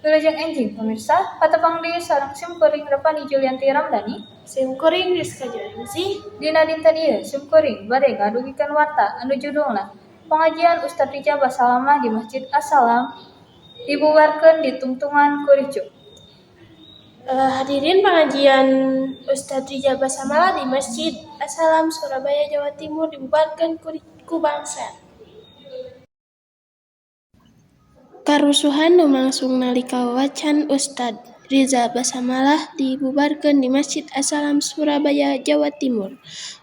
Wilujeng enjing pemirsa, patepang deui sareng simkuring Repani Julianti Ramdhani. Simkuring Rizka Joningsih. Dina dinten ieu simkuring bade ngadugikeun warta anu judulna Pangajian Ustad Rija Basalamah di Masjid As-Salam dibubarkeun di tungtungan ku ricuh. Hadirin pengajian Ustadz Rija Basalamah di Masjid As-Salam Surabaya Jawa Timur dibubarkan ku bangsa. Karusuhan lumangsung nalika wacan Ustadz Rija Basalamah dibubarkeun di Masjid As-Salam Surabaya Jawa Timur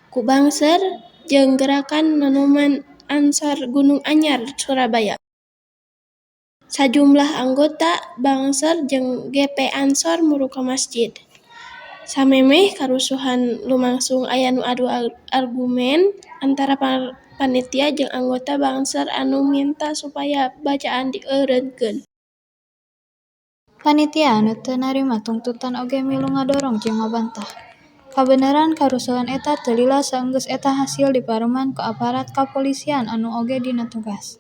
ku Bangser jeung Gerakan Nonoman Ansor Gunung Anyar Surabaya. Sajumlah anggota Bangser jeung GP Ansor muru ka masjid. Samemeh karusuhan lumangsung aya nu adu argumen antara panitia jeung anggota Bangser anu minta supaya bacaan dieureunkeun. Panitia anu teu narima tungtutan oge milu ngadorong jeung ngabantah. Kabeneran karusuhan eta teu lila saenggeus eta hasil dipareman ku aparat kapolisian anu oge dina tugas.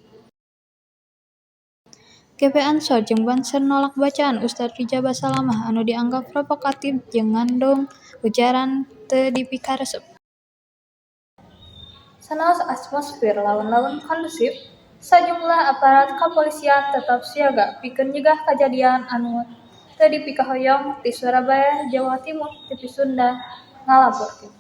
GP Ansor jeung Banser nolak bacaan Ustad Rija Basalamah anu dianggap provokatif jeung ngandung ujaran teu dipikaresep. Sanaos atmosfer lawan-lawan kondusif, sajumlah aparat kapolisian tetap siaga pikeun nyegah kajadian anu teu dipikahoyong ti Surabaya, Jawa Timur, TV Sunda ngalaporkeun.